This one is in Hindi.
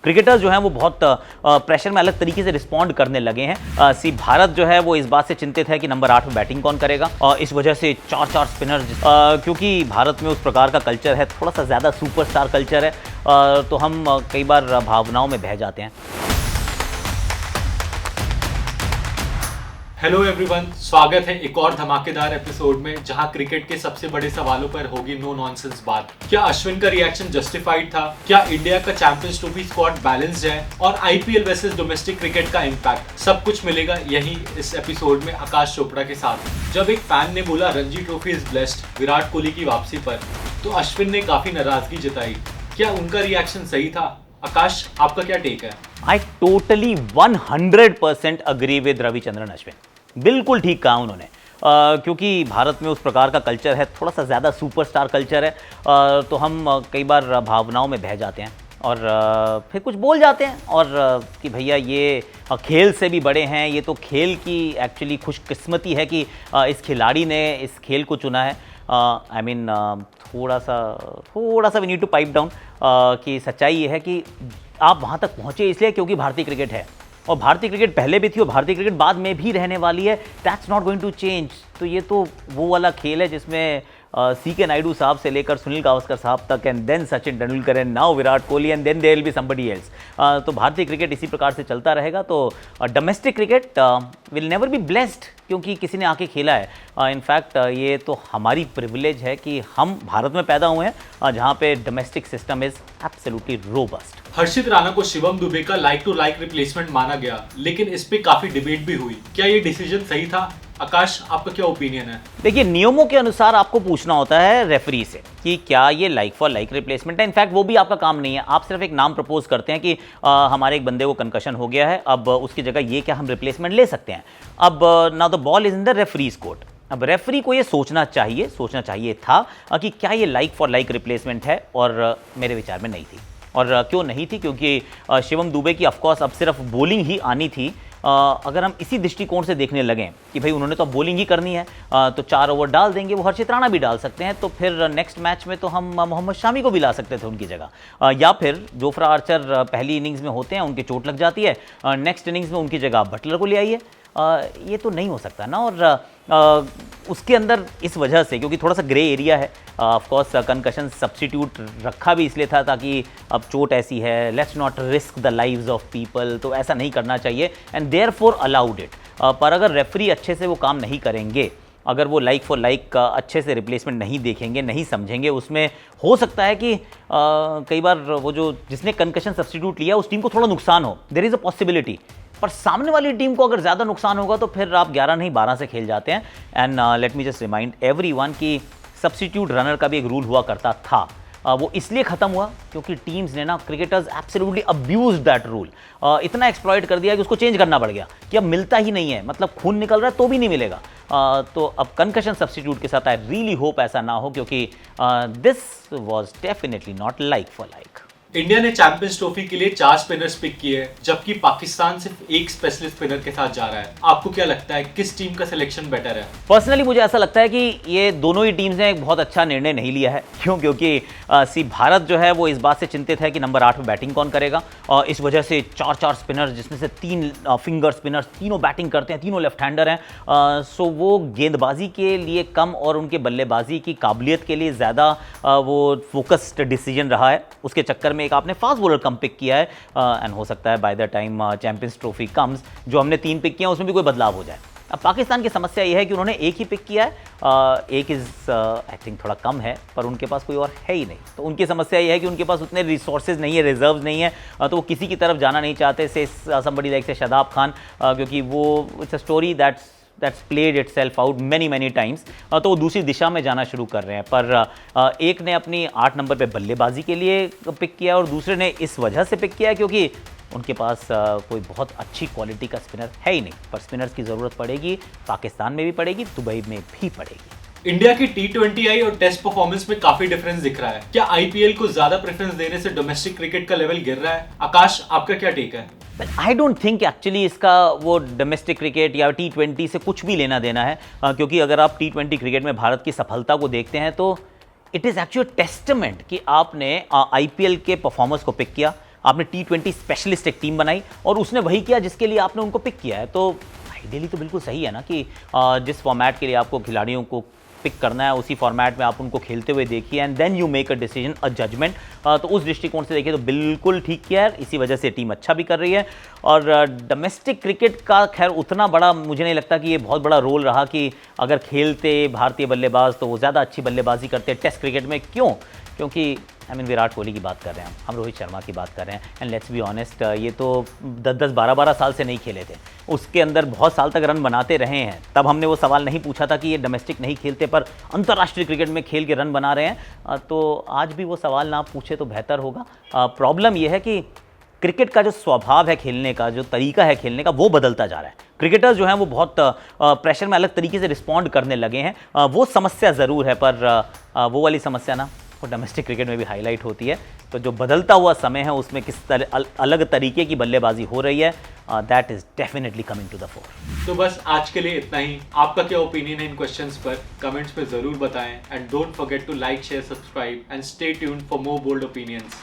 क्रिकेटर्स जो हैं वो बहुत प्रेशर में अलग तरीके से रिस्पॉन्ड करने लगे हैं। भारत जो है वो इस बात से चिंतित है कि नंबर 8 में बैटिंग कौन करेगा, और इस वजह से 4 स्पिनर, क्योंकि भारत में उस प्रकार का कल्चर है, थोड़ा सा ज़्यादा सुपरस्टार कल्चर है, तो हम कई बार भावनाओं में बह जाते हैं। हेलो एवरीवन, स्वागत है एक और धमाकेदार एपिसोड में, जहां क्रिकेट के सबसे बड़े सवालों पर होगी नो नॉनसेंस बात। क्या अश्विन का रिएक्शन जस्टिफाइड था? क्या इंडिया का चैंपियंस ट्रॉफी स्क्वाड बैलेंस्ड है? और आईपीएल वर्सेस डोमेस्टिक क्रिकेट का इम्पैक्ट, सब कुछ मिलेगा यही इस एपिसोड में आकाश चोपड़ा के साथ। जब एक फैन ने बोला Ranji trophy is blessed Virat Kohli की वापसी पर, तो अश्विन ने काफी नाराजगी जताई। क्या उनका रिएक्शन सही था? आकाश, आपका क्या टेक है? I totally 100% agree with Ravichandran Ashwin. बिल्कुल ठीक कहा उन्होंने, क्योंकि भारत में उस प्रकार का कल्चर है, थोड़ा सा ज़्यादा सुपरस्टार कल्चर है, तो हम कई बार भावनाओं में बह जाते हैं और फिर कुछ बोल जाते हैं, और कि भैया ये खेल से भी बड़े हैं, ये तो खेल की एक्चुअली खुशकिस्मती है कि इस खिलाड़ी ने इस खेल को चुना है। आई मीन थोड़ा सा we need to pipe down, कि सच्चाई ये है कि आप वहाँ तक पहुँचे इसलिए क्योंकि भारतीय क्रिकेट है, और भारतीय क्रिकेट पहले भी थी और भारतीय क्रिकेट बाद में भी रहने वाली है। That's not going to change. तो ये तो वो वाला खेल है जिसमें CK नायडू साहब से लेकर सुनील गावस्कर साहब तक, and then Sachin Tendulkar, and now Virat Kohli, and then there will be somebody else. तो भारतीय क्रिकेट इसी प्रकार से चलता रहेगा। तो domestic cricket will never be blessed क्योंकि किसी ने आके खेला है। इनफैक्ट ये तो हमारी प्रिविलेज है कि हम भारत में पैदा हुए हैं, जहाँ पे domestic system is absolutely robust. Harshit Rana को शिवम दुबे का लाइक टू लाइक रिप्लेसमेंट माना गया, लेकिन इस पे काफी डिबेट भी हुई। क्या ये डिसीजन सही था? आकाश, आपका क्या ओपिनियन है? देखिए, नियमों के अनुसार आपको पूछना होता है रेफरी से कि क्या ये लाइक फॉर लाइक रिप्लेसमेंट है। इनफैक्ट वो भी आपका काम नहीं है, आप सिर्फ एक नाम प्रपोज करते हैं कि हमारे एक बंदे को कंकशन हो गया है, अब उसकी जगह ये क्या हम रिप्लेसमेंट ले सकते हैं। अब now the ball is in the referees court. अब रेफरी को ये सोचना चाहिए था कि क्या ये लाइक फॉर लाइक रिप्लेसमेंट है, और मेरे विचार में नहीं थी। और क्यों नहीं थी? क्योंकि शिवम दुबे की ऑफकोर्स अब सिर्फ बॉलिंग ही आनी थी। अगर हम इसी दृष्टिकोण से देखने लगें कि भाई उन्होंने तो अब बॉलिंग ही करनी है, तो 4 ओवर डाल देंगे, वो हर्षित राणा भी डाल सकते हैं, तो फिर नेक्स्ट मैच में तो हम मोहम्मद शामी को भी ला सकते थे उनकी जगह, या फिर जोफ्रा आर्चर पहली इनिंग्स में होते हैं, उनकी चोट लग जाती है, नेक्स्ट इनिंग्स में उनकी जगह बटलर को ले आइए। ये तो नहीं हो सकता ना। और उसके अंदर इस वजह से, क्योंकि थोड़ा सा ग्रे एरिया है, ऑफकोर्स कंकशन सब्स्टिट्यूट रखा भी इसलिए था ताकि अब चोट ऐसी है, let's not risk the lives of people, तो ऐसा नहीं करना चाहिए, एंड देयरफॉर अलाउड इट। पर अगर रेफरी अच्छे से वो काम नहीं करेंगे, अगर वो लाइक फॉर लाइक अच्छे से रिप्लेसमेंट नहीं देखेंगे, नहीं समझेंगे, उसमें हो सकता है कि कई बार वो जो जिसने कंकशन सब्स्टिट्यूट लिया उस टीम को थोड़ा नुकसान हो, देयर इज़ अ पॉसिबिलिटी। पर सामने वाली टीम को अगर ज़्यादा नुकसान होगा तो फिर आप 11 नहीं 12 से खेल जाते हैं। And let me just remind everyone कि सब्स्टिट्यूट रनर का भी एक रूल हुआ करता था। वो इसलिए ख़त्म हुआ क्योंकि टीम्स ने ना, cricketers absolutely abused that rule, इतना एक्सप्लॉइट कर दिया कि उसको चेंज करना पड़ गया कि अब मिलता ही नहीं है, मतलब खून निकल रहा है तो भी नहीं मिलेगा। तो अब कंकशन सब्स्टिट्यूट के साथ आई रियली होप ऐसा ना हो, क्योंकि this was definitely not like for like. India ने चैंपियंस ट्रॉफी के लिए 4 स्पिनर्स पिक किए, जबकि पाकिस्तान सिर्फ एक स्पेशलिस्ट स्पिनर के साथ जा रहा है। आपको क्या लगता है, किस टीम का सिलेक्शन बेटर है? पर्सनली मुझे ऐसा लगता है कि ये दोनों ही टीम्स ने एक बहुत अच्छा निर्णय नहीं लिया है। क्योंकि भारत जो है वो इस बात से चिंतित है कि नंबर 8 में बैटिंग कौन करेगा, और इस वजह से 4 स्पिनर, जिसमें से 3 फिंगर स्पिनर्स, तीनों बैटिंग करते हैं, तीनों लेफ्ट हैंडर हैं, सो वो गेंदबाजी के लिए कम और उनके बल्लेबाजी की काबिलियत के लिए ज़्यादा वो फोकस्ड डिसीजन रहा है। उसके चक्कर में एक आपने फास्ट बॉलर कम पिक किया है, एंड हो सकता है by the time champions trophy comes, जो हमने 3 पिक किया उसमें भी कोई बदलाव हो जाए। अब पाकिस्तान की समस्या यह है कि उन्होंने एक ही पिक किया है, एक इज़ आई थिंक थोड़ा कम है, पर उनके पास कोई और है ही नहीं। तो उनकी समस्या यह है कि उनके पास उतने रिसोर्सेज नहीं है, रिजर्व्स नहीं है, तो वो किसी की तरफ जाना नहीं चाहते से समबडी लाइक से शादाब खान, क्योंकि वो it's a story that's played itself out many times, तो वो दूसरी दिशा में जाना शुरू कर रहे हैं। पर एक ने अपनी 8 नंबर पे बल्लेबाजी के लिए पिक किया और दूसरे ने इस वजह से पिक किया क्योंकि उनके पास कोई बहुत अच्छी क्वालिटी का स्पिनर है ही नहीं। पर स्पिनर्स की ज़रूरत पड़ेगी, पाकिस्तान में भी पड़ेगी, दुबई में भी पड़ेगी। इंडिया की T20I और टेस्ट परफॉर्मेंस में काफी डिफरेंस दिख रहा है। क्या आईपीएल को ज्यादा प्रेफरेंस देने से डोमेस्टिक क्रिकेट का लेवल गिर रहा है? आकाश, आपका क्या टेक है? आई डोंट थिंक एक्चुअली इसका वो डोमेस्टिक क्रिकेट या T20 से कुछ भी लेना देना है, क्योंकि अगर आप T20 क्रिकेट में भारत की सफलता को देखते हैं तो इट इज़ एक्चुअली टेस्टमेंट कि आपने आईपीएल के परफॉर्मेंस को पिक किया, आपने T20 स्पेशलिस्ट एक टीम बनाई और उसने वही किया जिसके लिए आपने उनको पिक किया है। तो आइडियली तो बिल्कुल सही है ना कि जिस फॉर्मेट के लिए आपको खिलाड़ियों को पिक करना है उसी फॉर्मेट में आप उनको खेलते हुए देखिए and then you make a decision, a judgement. तो उस दृष्टिकोण से देखिए तो बिल्कुल ठीक किया है, इसी वजह से टीम अच्छा भी कर रही है। और डोमेस्टिक क्रिकेट का खैर उतना बड़ा मुझे नहीं लगता कि ये बहुत बड़ा रोल रहा कि अगर खेलते भारतीय बल्लेबाज तो वो ज़्यादा अच्छी बल्लेबाजी करते टेस्ट क्रिकेट में। क्यों? क्योंकि विराट कोहली की बात कर रहे हैं, हम रोहित शर्मा की बात कर रहे हैं एंड लेट्स बी ऑनेस्ट, ये तो 10-10, 12-12 साल से नहीं खेले थे, उसके अंदर बहुत साल तक रन बनाते रहे हैं। तब हमने वो सवाल नहीं पूछा था कि ये डोमेस्टिक नहीं खेलते पर अंतर्राष्ट्रीय क्रिकेट में खेल के रन बना रहे हैं। तो आज भी वो सवाल ना पूछे तो बेहतर होगा। प्रॉब्लम ये है कि क्रिकेट का जो स्वभाव है खेलने का, जो तरीका है खेलने का, वो बदलता जा रहा है। क्रिकेटर्स जो हैं वो बहुत प्रेशर में अलग तरीके से रिस्पॉन्ड करने लगे हैं। वो समस्या ज़रूर है पर वो वाली समस्या ना वो डोमेस्टिक क्रिकेट में भी हाईलाइट होती है। तो जो बदलता हुआ समय है उसमें किस तरह अलग तरीके की बल्लेबाजी हो रही है, that is definitely coming to the four. तो बस आज के लिए इतना ही। आपका क्या ओपिनियन है इन क्वेश्चंस पर? कमेंट्स में ज़रूर बताएं and don't forget to like, share, subscribe and stay tuned for more bold opinions.